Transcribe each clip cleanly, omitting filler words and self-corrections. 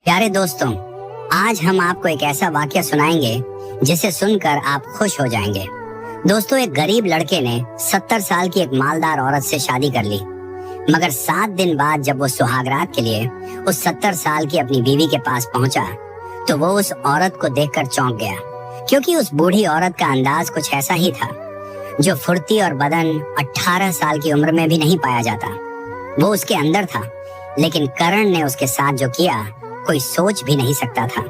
प्यारे दोस्तों, आज हम आपको एक ऐसा वाकया सुनाएंगे जिसे सुनकर आप खुश हो जाएंगे। दोस्तों, एक गरीब लड़के ने 70 साल की एक मालदार औरत से शादी कर ली, मगर 7 दिन बाद जब वो सुहागरात के लिए उस 70 साल की अपनी बीवी के पास पहुंचा तो वो उस औरत को देखकर चौंक गया, क्योंकि उस बूढ़ी औरत का अंदाज कुछ ऐसा ही था जो फुर्ती और बदन 18 साल की उम्र में भी नहीं पाया जाता। वो उसके अंदर था, लेकिन करण ने उसके साथ जो किया कोई सोच भी नहीं सकता था।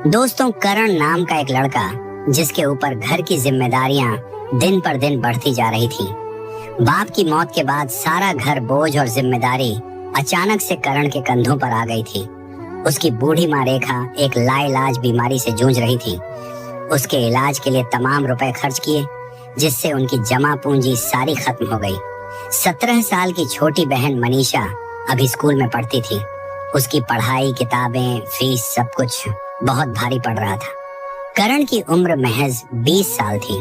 दोस्तों, करण नाम का एक लड़का जिसके ऊपर घर की जिम्मेदारियां दिन पर दिन बढ़ती जा रही थी। बाप की मौत के बाद सारा घर बोझ और जिम्मेदारी अचानक से करण के कंधों पर आ गई थी। उसकी बूढ़ी माँ रेखा एक लाइलाज बीमारी से जूझ रही थी। उसके इलाज के लिए तमाम रुपए खर्च किए, जिससे उनकी जमा पूंजी सारी खत्म हो गई। 17 साल की छोटी बहन मनीषा अभी स्कूल में पढ़ती थी। उसकी पढ़ाई, किताबें, फीस सब कुछ बहुत भारी पड़ रहा था। करण की उम्र महज 20 साल थी,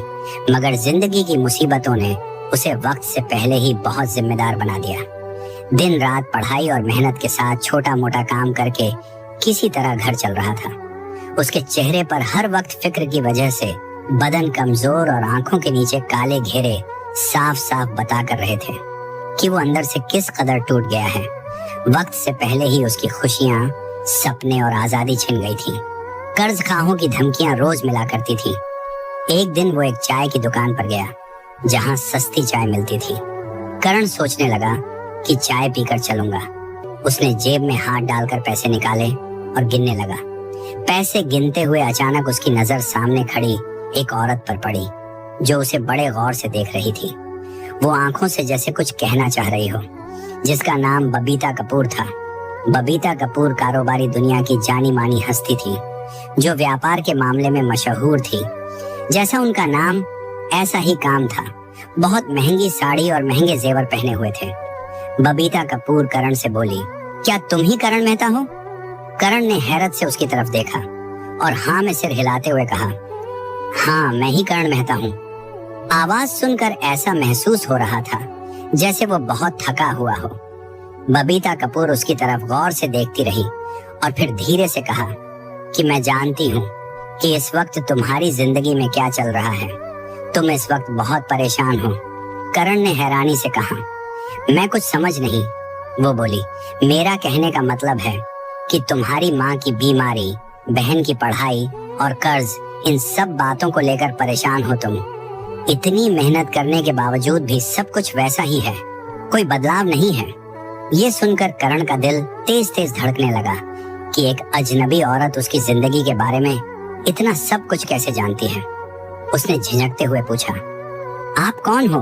मगर जिंदगी की मुसीबतों ने उसे वक्त से पहले ही बहुत जिम्मेदार बना दिया। दिन रात पढ़ाई और मेहनत के साथ छोटा मोटा काम करके किसी तरह घर चल रहा था। उसके चेहरे पर हर वक्त फिक्र की वजह से बदन कमजोर और आंखों के नीचे काले घेरे साफ साफ बता कर रहे थे कि वो अंदर से किस कदर टूट गया है। वक्त से पहले ही उसकी खुशियां, सपने और आजादी छिन गई थी। कर्ज खाहों की धमकियां रोज मिला करती थी। एक दिन वो एक चाय की दुकान पर गया जहां सस्ती चाय मिलती थी। करण सोचने लगा कि चाय पीकर चलूंगा। उसने जेब में हाथ डालकर पैसे निकाले और गिनने लगा। पैसे गिनते हुए अचानक उसकी नजर सामने खड़ी एक औरत पर पड़ी जो उसे बड़े गौर से देख रही थी। वो आंखों से जैसे कुछ कहना चाह रही हो। जिसका नाम बबीता कपूर था। बबीता कपूर कारोबारी दुनिया की जानी मानी हस्ती थी जो व्यापार के मामले में मशहूर थी। जैसा उनका नाम ऐसा ही काम था। बहुत महंगी साड़ी और महंगे जेवर पहने हुए थे। बबीता कपूर करण से बोली, क्या तुम ही करण मेहता हो? करण ने हैरत से उसकी तरफ देखा और हाँ में सिर हिलाते हुए कहा, हाँ मैं ही करण मेहता हूँ। आवाज सुनकर ऐसा महसूस हो रहा था जैसे वो बहुत थका हुआ हो। बबीता कपूर उसकी तरफ गौर से देखती रही और फिर धीरे से कहा कि मैं जानती हूँ कि इस वक्त तुम्हारी जिंदगी में क्या चल रहा है। तुम इस वक्त बहुत परेशान हो। करण ने हैरानी से कहा, मैं कुछ समझ नहीं। वो बोली, मेरा कहने का मतलब है कि तुम्हारी माँ की बीमारी, बहन की पढ़ाई और कर्ज, इन सब बातों को लेकर परेशान हो तुम। इतनी मेहनत करने के बावजूद भी सब कुछ वैसा ही है, कोई बदलाव नहीं है। ये सुनकर करण का दिल तेज तेज धड़कने लगा कि एक अजनबी औरत उसकी जिंदगी के बारे में इतना सब कुछ कैसे जानती है। उसने झिझकते हुए पूछा, आप कौन हो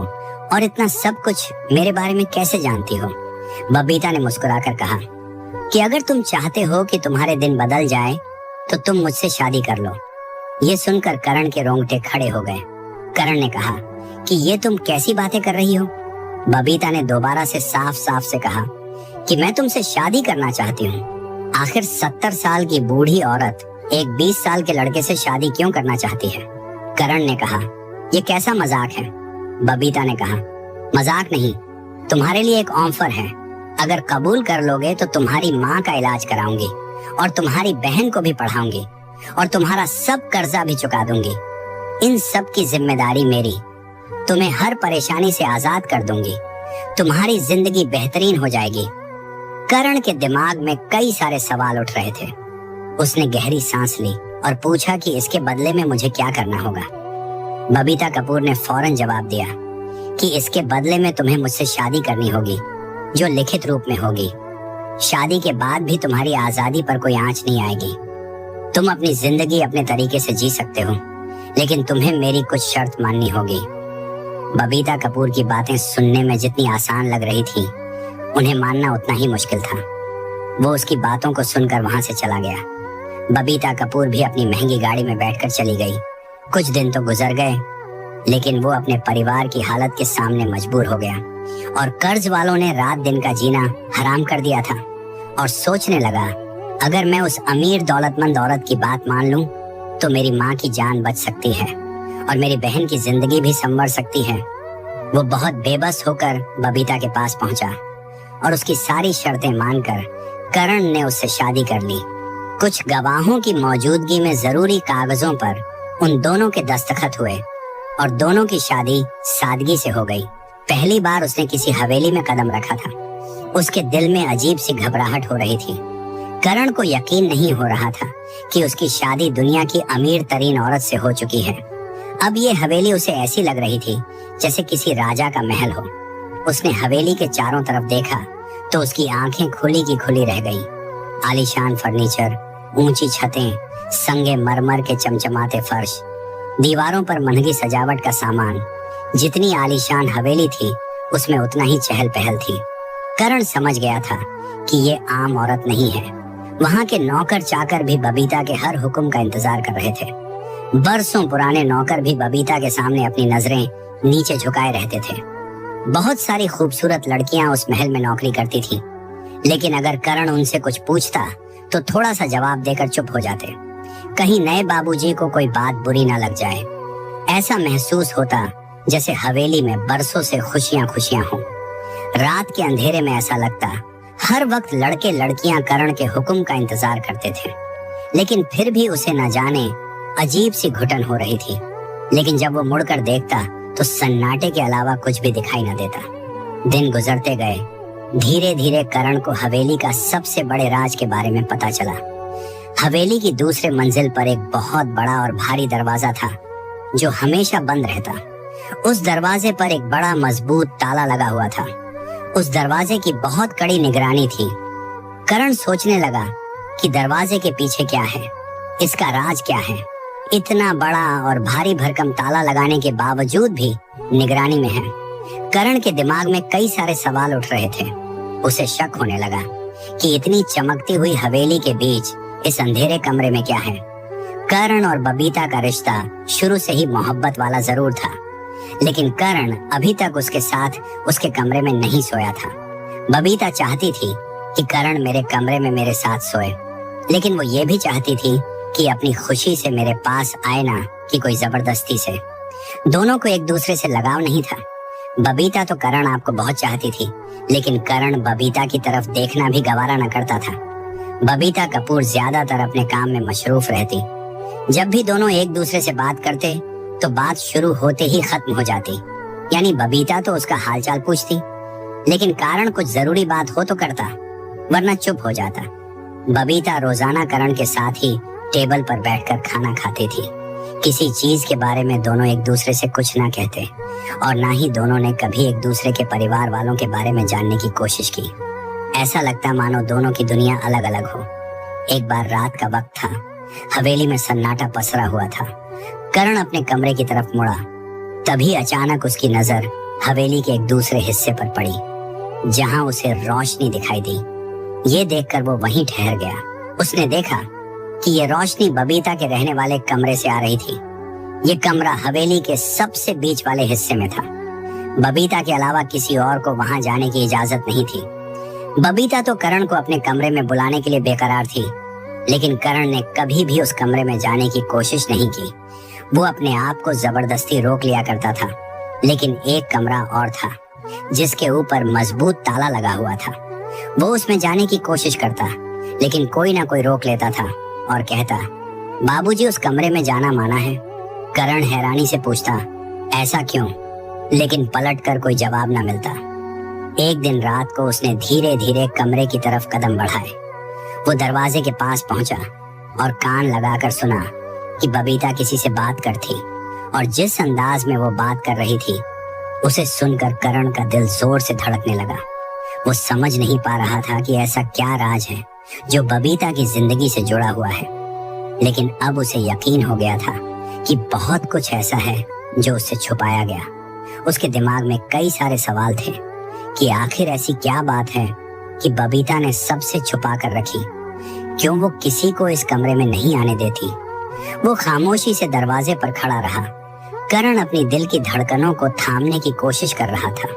और इतना सब कुछ मेरे बारे में कैसे जानती हो? बबीता ने मुस्कुराकर कहा कि अगर तुम चाहते हो कि तुम्हारे दिन बदल जाए तो तुम मुझसे शादी कर लो। ये सुनकर करण के रोंगटे खड़े हो गए। करण ने कहा कि ये तुम कैसी बातें कर रही हो? बबीता ने दोबारा से साफ साफ से कहा कि मैं तुमसे शादी करना चाहती हूँ। आखिर 70 साल की बूढ़ी औरत एक 20 साल के लड़के से शादी क्यों करना चाहती है? करण ने कहा, ये कैसा मजाक है? बबीता ने कहा, मजाक नहीं, तुम्हारे लिए एक ऑफर है। अगर कबूल कर लोगे तो तुम्हारी माँ का इलाज कराऊंगी और तुम्हारी बहन को भी पढ़ाऊंगी और तुम्हारा सब कर्जा भी चुका दूंगी। इन सब की जिम्मेदारी मेरी। तुम्हें हर परेशानी से आजाद कर दूंगी। तुम्हारी जिंदगी बेहतरीन हो जाएगी। करण के दिमाग में कई सारे सवाल उठ रहे थे। उसने गहरी सांस ली और पूछा कि इसके बदले में मुझे क्या करना होगा। बबीता कपूर ने फौरन जवाब दिया कि इसके बदले में तुम्हें मुझसे शादी करनी होगी, जो लिखित रूप में होगी। शादी के बाद भी तुम्हारी आजादी पर कोई आंच नहीं आएगी। तुम अपनी जिंदगी अपने तरीके से जी सकते हो, लेकिन तुम्हें मेरी कुछ शर्त माननी होगी। बबीता कपूर की बातें सुनने में जितनी आसान लग रही थी, उन्हें मानना उतना ही मुश्किल था। वो उसकी बातों को सुनकर वहां से चला गया। बबीता कपूर भी अपनी महंगी गाड़ी में बैठकर चली गई। कुछ दिन तो गुजर गए, लेकिन वो अपने परिवार की हालत के सामने मजबूर हो गया और कर्ज वालों ने रात दिन का जीना हराम कर दिया था। और सोचने लगा, अगर मैं उस अमीर दौलतमंद औरत की बात मान लूं तो मेरी माँ की जान बच सकती है और मेरी बहन की जिंदगी भी संवर सकती है। वो बहुत बेबस होकर बबीता के पास पहुंचा और उसकी सारी शर्तें मानकर करण ने उससे शादी कर ली। कुछ गवाहों की मौजूदगी में जरूरी कागजों पर उन दोनों के दस्तखत हुए और दोनों की शादी सादगी से हो गई। पहली बार उसने किसी हवेली में कदम रखा था। उसके दिल में अजीब सी घबराहट हो रही थी। करण को यकीन नहीं हो रहा था कि उसकी शादी दुनिया की अमीर तरीन औरत से हो चुकी है। अब ये हवेली उसे ऐसी लग रही थी जैसे किसी राजा का महल हो। उसने हवेली के चारों तरफ देखा तो उसकी आंखें खुली की खुली रह गईं। आलीशान फर्नीचर, ऊंची छतें, संगे मरमर के चमचमाते फर्श, दीवारों पर महंगी सजावट का सामान। जितनी आलीशान हवेली थी उसमें उतना ही चहल पहल थी। करण समझ गया था कि ये आम औरत नहीं है। वहां के नौकर चाकर भी बबीता के हर हुक्म का इंतजार कर रहे थे। बरसों पुराने नौकर भी बबीता के सामने अपनी नजरें नीचे झुकाए रहते थे। बहुत सारी खूबसूरत लड़कियां उस महल में नौकरी करती थीं, लेकिन अगर करण उनसे कुछ पूछता तो थोड़ा सा जवाब देकर चुप हो जाते। कहीं नए बाबूजी को कोई बात बुरी ना लग जाए। ऐसा महसूस होता जैसे हवेली में बरसों से खुशियां खुशियां हों। रात के अंधेरे में ऐसा लगता हर वक्त लड़के लड़कियां करण के हुक्म का इंतजार करते थे, लेकिन फिर भी उसे न जाने अजीब सी घुटन हो रही थी। लेकिन जब वो मुड़कर देखता तो सन्नाटे के अलावा कुछ भी दिखाई न देता। दिन गुजरते गए। धीरे धीरे करण को हवेली का सबसे बड़े राज के बारे में पता चला। हवेली की दूसरे मंजिल पर एक बहुत बड़ा और भारी दरवाजा था जो हमेशा बंद रहता। उस दरवाजे पर एक बड़ा मजबूत ताला लगा हुआ था। उस दरवाजे की बहुत कड़ी निगरानी थी। करण सोचने लगा कि दरवाजे के पीछे क्या है, इसका राज क्या है। इतना बड़ा और भारी भरकम ताला लगाने के बावजूद भी निगरानी में है। करण के दिमाग में कई सारे सवाल उठ रहे थे। उसे शक होने लगा कि इतनी चमकती हुई हवेली के बीच इस अंधेरे कमरे में क्या है। करण और बबीता का रिश्ता शुरू से ही मोहब्बत वाला जरूर था, लेकिन करण अभी तक उसके साथ उसके कमरे में नहीं सोया था। बबीता चाहती थी कि करण मेरे कमरे में मेरे साथ सोए, लेकिन वो ये भी चाहती थी कि अपनी खुशी से मेरे पास आए ना कि कोई जबरदस्ती से। दोनों को एक दूसरे से लगाव नहीं था। बबीता तो करण आपको बहुत चाहती थी, लेकिन करण बबीता की तरफ देखना भी गवारा न करता था। बबीता कपूर ज्यादातर अपने काम में मशरूफ रहती। जब भी दोनों एक दूसरे से बात करते तो बात शुरू होते ही खत्म हो जाती। यानी बबीता तो उसका हालचाल पूछती, लेकिन कारण कुछ जरूरी बात हो तो करता, वरना चुप हो जाता। बबीता रोजाना करण के साथ ही टेबल पर बैठकर खाना खाती थी। किसी चीज के बारे में दोनों एक दूसरे से कुछ ना कहते और ना ही दोनों ने कभी एक दूसरे के परिवार वालों के बारे में जानने की कोशिश की। ऐसा लगता मानो दोनों की दुनिया अलग अलग हो। एक बार रात का वक्त था। हवेली में सन्नाटा पसरा हुआ था। करण अपने कमरे की तरफ मुड़ा, तभी अचानक उसकी नजर हवेली के एक दूसरे हिस्से पर पड़ी जहां उसे रोशनी दिखाई दी। ये देखकर वो वहीं ठहर गया। उसने देखा कि ये रोशनी बबीता के रहने वाले कमरे से आ रही थी। ये कमरा हवेली के सबसे बीच वाले हिस्से में था। बबीता के अलावा किसी और को वहां जाने की इजाजत नहीं थी। बबीता तो करण को अपने कमरे में बुलाने के लिए बेकरार थी, लेकिन करण ने कभी भी उस कमरे में जाने की कोशिश नहीं की। वो अपने आप को जबरदस्ती रोक लिया करता था। लेकिन एक कमरा और था जिसके ऊपर मजबूत ताला लगा हुआ था। वो उसमें जाने की कोशिश करता, लेकिन कोई ना कोई रोक लेता था और कहता, बाबूजी उस कमरे में जाना माना है। करण हैरानी से पूछता, ऐसा क्यों? लेकिन पलटकर कोई जवाब ना मिलता। एक दिन रात को उसने धीरे धीरे कमरे की तरफ कदम बढ़ाए। वो दरवाजे के पास पहुंचा और कान लगाकर सुना कि बबीता किसी से बात करती, और जिस अंदाज में वो बात कर रही थी उसे सुनकर करण का दिल जोर से धड़कने लगा। वो समझ नहीं पा रहा था कि ऐसा क्या राज है जो बबीता की जिंदगी से जुड़ा हुआ है, लेकिन अब उसे यकीन हो गया था कि बहुत कुछ ऐसा है जो उससे छुपाया गया। उसके दिमाग में कई सारे सवाल थे कि आखिर ऐसी क्या बात है कि बबीता ने सबसे छुपा कर रखी। क्यों वो किसी को इस कमरे में नहीं आने देती? वो खामोशी से दरवाजे पर खड़ा रहा। करण अपनी दिल की धड़कनों को थामने की कोशिश कर रहा था।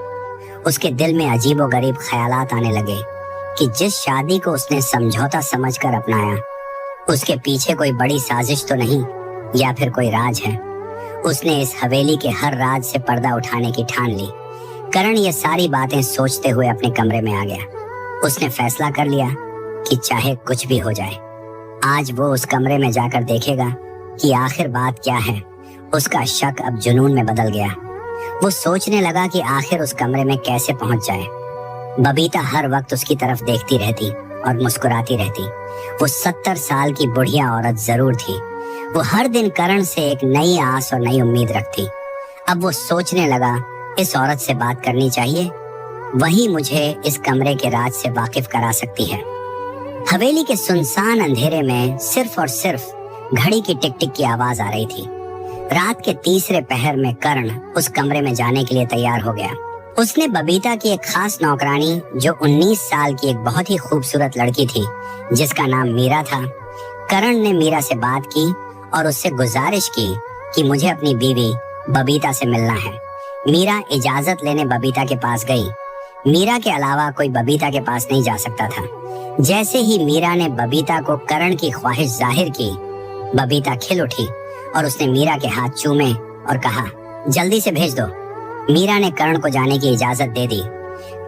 उसके दिल में अजीबोगरीब ख्यालात आने लगे कि जिस शादी को उसने समझौता समझकर अपनाया, उसके पीछे कोई बड़ी साजिश तो नहीं, या फिर कोई राज है। उसने इस हवेली के हर राज से पर्दा उठाने की ठान ली। करण ये सारी बातें सोचते हुए अपने कमरे में आ गया। उसने फैसला कर लिया कि चाहे कुछ भी हो जाए, आज वो उस कमरे में जाकर देखेगा कि आखिर बात क्या है। उसका शक अब जुनून में बदल गया। वो सोचने लगा कि आखिर उस कमरे में कैसे पहुंच जाए। बबीता हर वक्त उसकी तरफ देखती रहती और मुस्कुराती रहती। वो 70 साल की बुढ़िया औरत जरूर थी। वो हर दिन करण से एक नई आस और नई उम्मीद रखती। अब वो सोचने लगा, इस औरत से बात करनी चाहिए, वही मुझे इस कमरे के राज से वाकिफ करा सकती है। हवेली के सुनसान अंधेरे में सिर्फ और सिर्फ घड़ी की टिक टिक की आवाज आ रही थी। रात के तीसरे पहर में कर्ण उस कमरे में जाने के लिए तैयार हो गया। उसने बबीता की एक खास नौकरानी, जो 19 साल की एक बहुत ही खूबसूरत लड़की थी जिसका नाम मीरा था। करण ने मीरा से बात की और उससे गुजारिश की कि मुझे अपनी बीवी बबीता से मिलना है। मीरा इजाजत लेने बबीता के पास गई। मीरा के अलावा कोई बबीता के पास नहीं जा सकता था। जैसे ही मीरा ने बबीता को करण की ख्वाहिश जाहिर की, बबीता खिल उठी और उसने मीरा के हाथ चूमे और कहा, जल्दी से भेज दो। मीरा ने करण को जाने की इजाजत दे दी।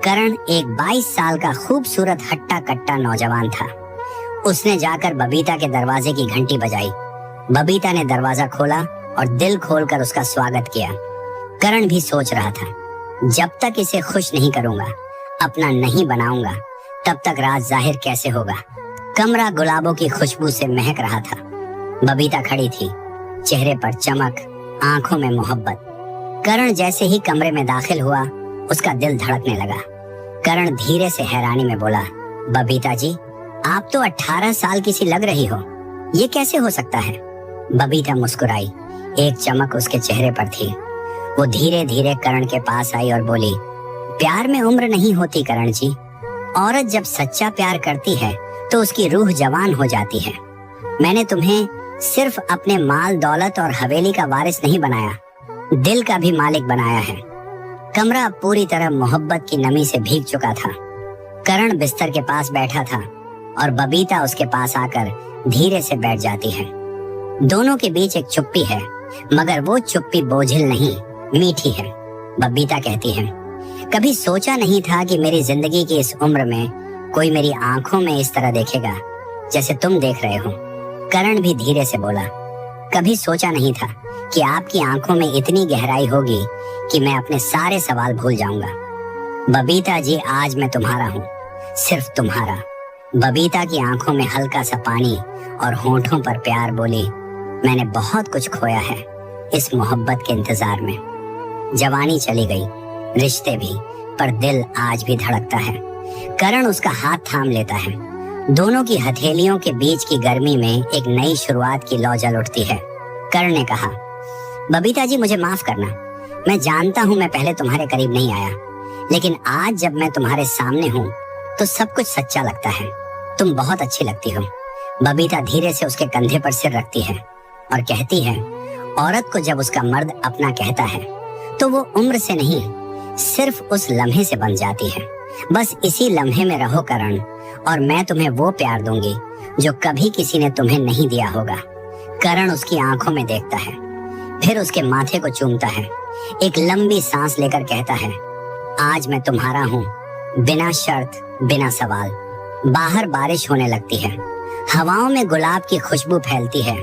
करण एक 22 साल का खूबसूरत हट्टा कट्टा नौजवान था। उसने जाकर बबीता के दरवाजे की घंटी बजाई। बबीता ने दरवाजा खोला और दिल खोलकर उसका स्वागत किया। करण भी सोच रहा था, जब तक इसे खुश नहीं करूंगा, अपना नहीं बनाऊंगा, तब तक राज जाहिर कैसे होगा। कमरा गुलाबों की खुशबू से महक रहा था। बबीता खड़ी थी, चेहरे पर चमक, आंखों में मोहब्बत। करण जैसे ही कमरे में दाखिल हुआ, उसका दिल धड़कने लगा। करण धीरे से हैरानी में बोला, बबीता जी, आप तो 18 साल की सी लग रही हो, ये कैसे हो सकता है? बबीता मुस्कुराई। एक चमक उसके चेहरे पर थी। वो धीरे धीरे करण के पास आई और बोली, प्यार में उम्र नहीं होती करण जी। औरत जब सच्चा प्यार करती है तो उसकी रूह जवान हो जाती है। मैंने तुम्हें सिर्फ अपने माल दौलत और हवेली का वारिस नहीं बनाया, दिल का भी मालिक बनाया है। कमरा पूरी तरह मोहब्बत की नमी से भीग चुका था। करण बिस्तर के पास बैठा था और बबीता उसके पास आकर धीरे से बैठ जाती है। दोनों के बीच एक चुप्पी है, मगर वो चुप्पी बोझिल नहीं, मीठी है। बबीता कहती है, कभी सोचा नहीं था कि मेरी जिंदगी की इस उम्र में कोई मेरी आंखों में इस तरह देखेगा जैसे तुम देख रहे हो। करण भी धीरे से बोला, कभी सोचा नहीं था कि आपकी आंखों में इतनी गहराई होगी कि मैं अपने सारे सवाल भूल जाऊंगा। बबीता जी, आज मैं तुम्हारा हूँ, सिर्फ तुम्हारा। बबीता की आंखों में हल्का सा पानी और होंठों पर प्यार बोली, मैंने बहुत कुछ खोया है इस मोहब्बत के इंतजार में। जवानी चली गई, रिश्ते भी, पर दिल आज भी धड़कता है। करण उसका हाथ थाम लेता है। दोनों की हथेलियों के बीच की गर्मी में एक नई शुरुआत की लौ जल उठती है। करण ने कहा, बबीता जी, मुझे माफ करना। मैं जानता हूँ मैं पहले तुम्हारे करीब नहीं आया, लेकिन आज जब मैं तुम्हारे सामने हूँ तो सब कुछ सच्चा लगता है। तुम बहुत अच्छी लगती हो। बबीता धीरे से उसके कंधे पर सिर रखती है और कहती है, औरत को जब उसका मर्द अपना कहता है तो वो उम्र से नहीं, सिर्फ उस लम्हे से बन जाती है। बस इसी लम्हे में रहो करण, और मैं तुम्हें वो प्यार दूंगी जो कभी किसी ने तुम्हें नहीं दिया होगा। करण उसकी आंखों में देखता है, फिर उसके माथे को चूमता है, एक लंबी सांस लेकर कहता है, आज मैं तुम्हारा हूँ, बिना शर्त, बिना सवाल। बाहर बारिश होने लगती है, हवाओं में गुलाब की खुशबू फैलती है।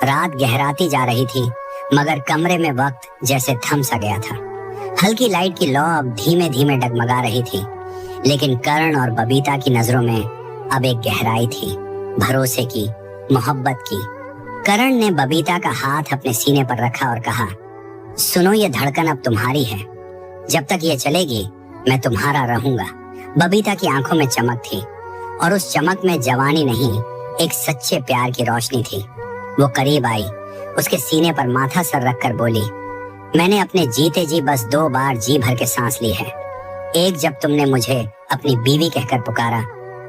रात गहराती जा रही थी, मगर कमरे में वक्त जैसे थम सा गया था। हल्की लाइट की लौ अब धीमे धीमे डगमगा रही थी, लेकिन करण और बबीता की नजरों में अब एक गहराई थी, भरोसे की, मोहब्बत की। करण ने बबीता का हाथ अपने सीने पर रखा और कहा, सुनो, ये धड़कन अब तुम्हारी है। जब तक ये चलेगी मैं तुम्हारा रहूंगा। बबीता की आंखों में चमक थी, और उस चमक में जवानी नहीं, एक सच्चे प्यार की रोशनी थी। वो करीब आई, उसके सीने पर माथा सर रखकर बोली, मैंने अपने जीते जी बस 2 बार जी भर के सांस ली है। एक जब तुमने मुझे अपनी बीवी कहकर पुकारा,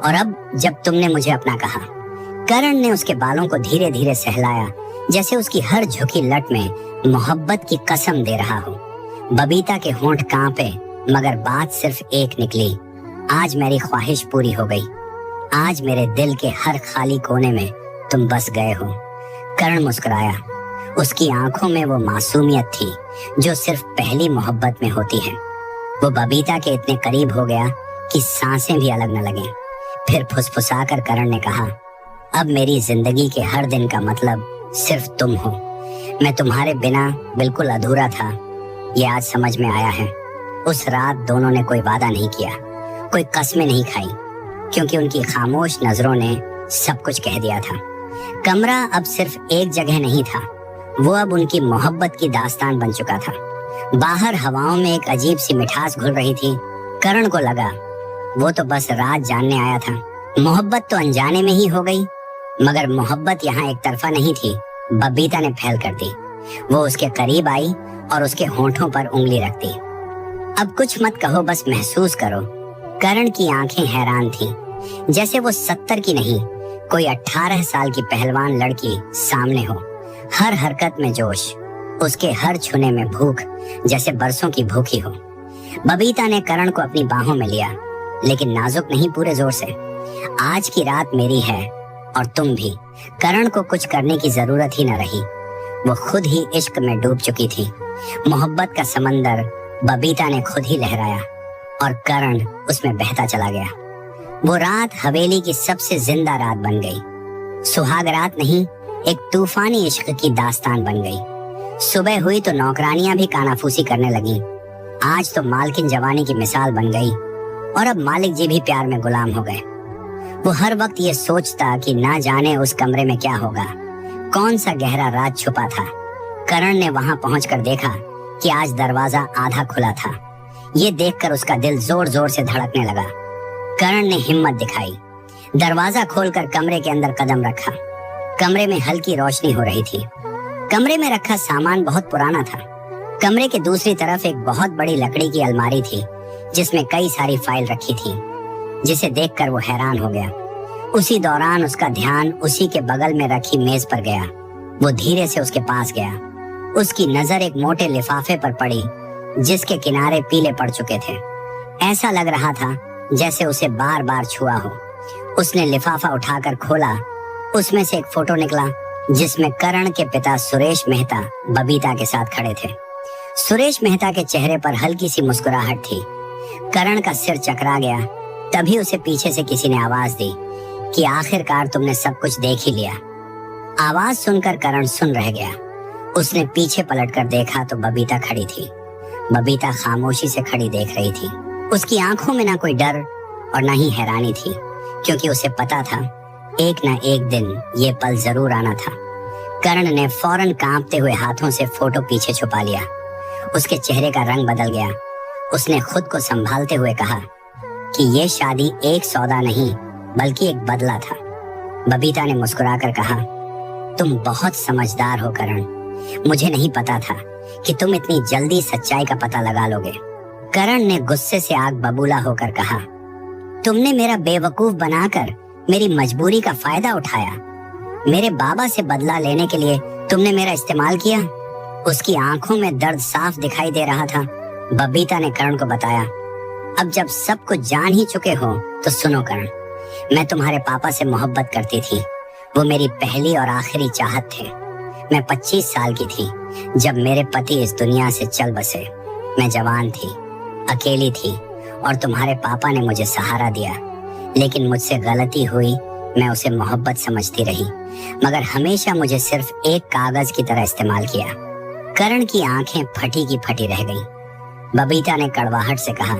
और अब जब तुमने मुझे अपना कहा। करण ने उसके बालों को धीरे धीरे सहलाया, जैसे उसकी हर झुकी लट में मोहब्बत की कसम दे रहा हो। बबीता के होंठ कांपे, मगर बात सिर्फ एक निकली, आज मेरी ख्वाहिश पूरी हो गई। आज मेरे दिल के हर खाली कोने में तुम बस गए हो। करण मुस्कुराया। उसकी आंखों में वो मासूमियत थी जो सिर्फ पहली मोहब्बत में होती है। वो बबीता के इतने करीब हो गया कि सांसें भी अलग न लगें। फिर फुसफुसाकर करण ने कहा, अब मेरी जिंदगी के हर दिन का मतलब सिर्फ तुम हो। मैं तुम्हारे बिना बिल्कुल अधूरा था, ये आज समझ में आया है। उस रात दोनों ने कोई वादा नहीं किया, कोई कस्में नहीं खाई, क्योंकि उनकी खामोश नजरों ने सब कुछ कह दिया था। कमरा अब सिर्फ एक जगह नहीं था, वो अब उनकी मोहब्बत की दास्तान बन चुका था। बाहर हवाओं में एक अजीब सी मिठास घुल रही थी। करण को लगा वो तो बस रात जानने आया था, मोहब्बत तो अनजाने में ही हो गई। मगर मोहब्बत यहाँ एक तरफा नहीं थी, बबीता ने पहल कर दी। वो उसके करीब आई और उसके होंठों पर उंगली रख दी। अब कुछ मत कहो, बस महसूस करो। करण की आंखें हैरान थीं, जैसे वो 70 की नहीं, कोई 18 साल की पहलवान लड़की सामने हो। हर हरकत में जोश, उसके हर छूने में भूख, जैसे बरसों की भूखी हो। बबीता ने करण को अपनी बाहों में लिया, लेकिन नाजुक नहीं, पूरे जोर से। आज की रात मेरी है और तुम भी। करण को कुछ करने की जरूरत ही न रही, वो खुद ही इश्क में डूब चुकी थी। मोहब्बत का समंदर बबीता ने खुद ही लहराया और करण उसमें बहता चला गया। वो रात हवेली की सबसे जिंदा रात बन गई। सुहाग रात नहीं, एक तूफानी इश्क की दास्तान बन गई। सुबह हुई तो नौकरानियां भी कानाफूसी करने लगी। आज तो मालकिन जवानी की मिसाल बन गई और अब मालिक जी भी प्यार में गुलाम हो गए। वो हर वक्त ये सोचता कि ना जाने उस कमरे में क्या होगा, कौन सा गहरा राज छुपा था। करण ने वहां पहुंचकर देखा कि आज दरवाजा आधा खुला था। ये देखकर उसका दिल जोर जोर से धड़कने लगा। करण ने हिम्मत दिखाई, दरवाजा खोलकर कमरे के अंदर कदम रखा। कमरे में हल्की रोशनी हो रही थी। कमरे में रखा सामान बहुत पुराना था। कमरे के दूसरी तरफ एक बहुत बड़ी लकड़ी की अलमारी थी, जिसमें कई सारी फाइल रखी थी, जिसे देखकर वो हैरान हो गया। उसी दौरान उसका ध्यान उसी के बगल में रखी मेज पर गया। वो धीरे से उसके पास गया। उसकी नजर एक मोटे लिफाफे पर पड़ी, जिसके किनारे पीले पड़ चुके थे। ऐसा लग रहा था जैसे उसे बार बार छुआ हो। उसने लिफाफा उठाकर खोला। उसमें से एक फोटो निकला, जिसमें करण के पिता सुरेश मेहता बबीता के साथ खड़े थे। सुरेश मेहता के चेहरे पर हल्की सी मुस्कुराहट थी। करण का सिर चकरा गया। तभी उसे पीछे से किसी ने आवाज दी कि आखिरकार तुमने सब कुछ देख ही लिया। आवाज सुनकर करण सुन रह गया। उसने पीछे पलटकर देखा तो बबीता खड़ी थी। बबीता खामोशी से खड़ी देख रही थी। उसकी आंखों में ना कोई डर और ना ही हैरानी थी, क्योंकि उसे पता था एक ना एक दिन ये पल जरूर आना था। करण ने फौरन कांपते हुए हाथों से फोटो पीछे छुपा लिया। उसके चेहरे का रंग बदल गया। उसने खुद को संभालते हुए कहा कि ये शादी एक सौदा नहीं, बल्कि एक बदला था। बबीता ने मुस्कुराकर कहा, तुम बहुत समझदार हो करण। मुझे नहीं पता था कि तुम इतनी जल्दी सच्चाई का पता लगा लोगे। करण ने गुस्से से आग बबूला होकर कहा, तुमने मेरा बेवकूफ बनाकर मेरी मजबूरी का फायदा उठाया। मेरे बाबा से बदला लेने के लिए तुमने मेरा इस्तेमाल किया। उसकी आंखों में दर्द साफ दिखाई दे रहा था। बबीता ने करण को बताया, अब जब सब कुछ जान ही चुके हो तो सुनो करण, मैं तुम्हारे पापा से मोहब्बत करती थी। वो मेरी पहली और आखिरी चाहत थे। मैं 25 साल की थी जब मेरे पति इस दुनिया से चल बसे। मैं जवान थी, अकेली थी और तुम्हारे पापा ने मुझे सहारा दिया। लेकिन मुझसे गलती हुई, मैं उसे मोहब्बत समझती रही, मगर हमेशा मुझे सिर्फ एक कागज की तरह इस्तेमाल किया। करण की आंखें फटी की फटी रह गईं। बबीता ने कड़वाहट से कहा,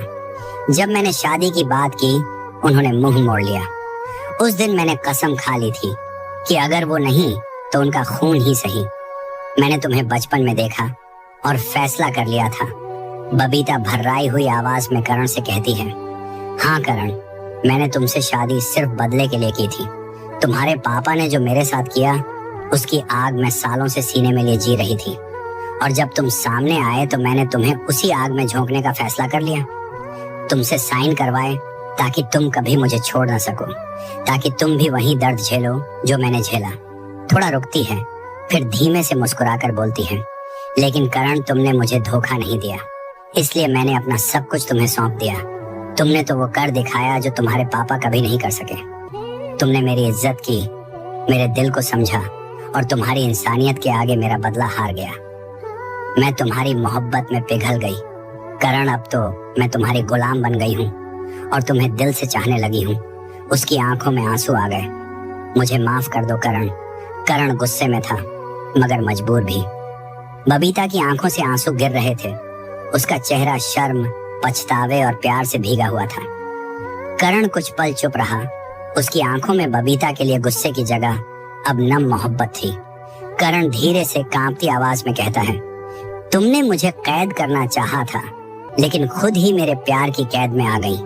जब मैंने शादी की बात की, उन्होंने मुंह मोड़ लिया। उस दिन मैंने कसम खा ली थी कि अगर वो नहीं तो उनका खून ही सही। मैंने तुम्हें बचपन में देखा और फैसला कर लिया था। बबीता भर्राई हुई आवाज में करण से कहती है, हाँ करण, मैंने तुमसे शादी सिर्फ बदले के लिए की थी। तुम्हारे पापा ने जो मेरे साथ किया, उसकी आग मैं सालों से सीने में लिए जी रही थी। और जब तुम सामने आए तो मैंने तुम्हें उसी आग में झोंकने का फैसला कर लिया। तुमसे साइन करवाए ताकि तुम कभी मुझे छोड़ ना सको, ताकि तुम भी वही दर्द झेलो जो मैंने झेला। थोड़ा रुकती है, फिर धीमे से मुस्कुराकर बोलती है, लेकिन करण, तुमने मुझे धोखा नहीं दिया, इसलिए मैंने अपना सब कुछ तुम्हें सौंप दिया। तुमने तो वो कर दिखाया जो तुम्हारे पापा कभी नहीं कर सके। तुमने मेरी इज्जत की, मेरे दिल को समझा और तुम्हारी इंसानियत के आगे मेरा बदला हार गया। मैं तुम्हारी मोहब्बत में पिघल गई। करण, अब तो मैं तुम्हारी गुलाम बन गई हूँ और तुम्हें दिल से चाहने लगी हूँ। उसकी आंखों में आंसू आ गए। मुझे माफ कर दो करण। करण गुस्से में था मगर मजबूर भी। बबीता की आंखों से आंसू गिर रहे थे। उसका चेहरा शर्म, पछतावे और प्यार से भीगा हुआ था। करण कुछ पल चुप रहा। उसकी आंखों में बबीता के लिए गुस्से की जगह अब नम मोहब्बत थी। करण धीरे से कांपती आवाज में कहता है, तुमने मुझे कैद करना चाहा था लेकिन खुद ही मेरे प्यार की कैद में आ गई।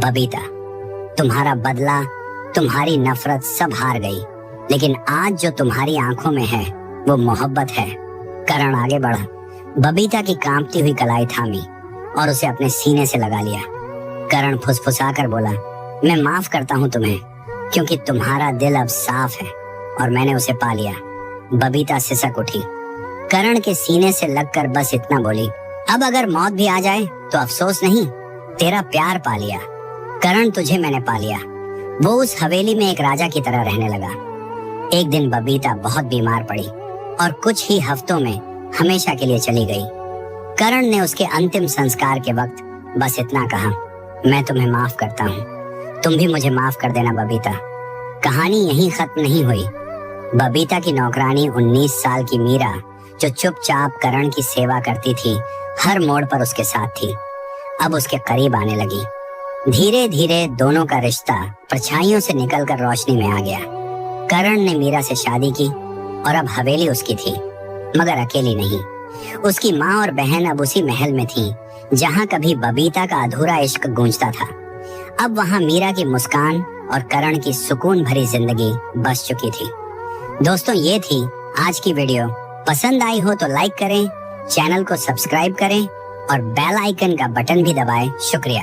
बबीता, तुम्हारा बदला, तुम्हारी नफरत सब हार गई, लेकिन आज जो तुम्हारी आंखों में है वो मोहब्बत है। करण आगे बढ़ा। बबीता की कांपती हुई कलाई थामी और उसे अपने सीने से लगा लिया। करण फुसफुसाकर बोला, मैं माफ करता हूँ तुम्हें क्योंकि तुम्हारा दिल अब साफ है और मैंने उसे पा लिया। बबीता सिसक उठी। करण के सीने से लगकर बस इतना बोली, अब अगर मौत भी आ जाए तो अफसोस नहीं, तेरा प्यार पा लिया। करण, तुझे मैंने पा लिया। वो उस हवेली में एक राजा की तरह रहने लगा। एक दिन बबीता बहुत बीमार पड़ी और कुछ ही हफ्तों में हमेशा के लिए चली गई। करण ने उसके अंतिम संस्कार के वक्त बस इतना कहा, मैं तुम्हें माफ करता हूँ, तुम भी मुझे माफ कर देना बबीता। कहानी यहीं खत्म नहीं हुई। बबीता की नौकरानी 19 साल की मीरा, जो चुपचाप करण की सेवा करती थी, हर मोड़ पर उसके साथ थी, अब उसके करीब आने लगी। धीरे धीरे दोनों का रिश्ता परछाइयों से निकलकर रोशनी में आ गया। करण ने मीरा से शादी की और अब हवेली उसकी थी, मगर अकेली नहीं। उसकी माँ और बहन अब उसी महल में थी जहाँ कभी बबीता का अधूरा इश्क गूंजता था। अब वहाँ मीरा की मुस्कान और करण की सुकून भरी जिंदगी बस चुकी थी। दोस्तों, ये थी आज की वीडियो। पसंद आई हो तो लाइक करें, चैनल को सब्सक्राइब करें और बेल आइकन का बटन भी दबाएं। शुक्रिया।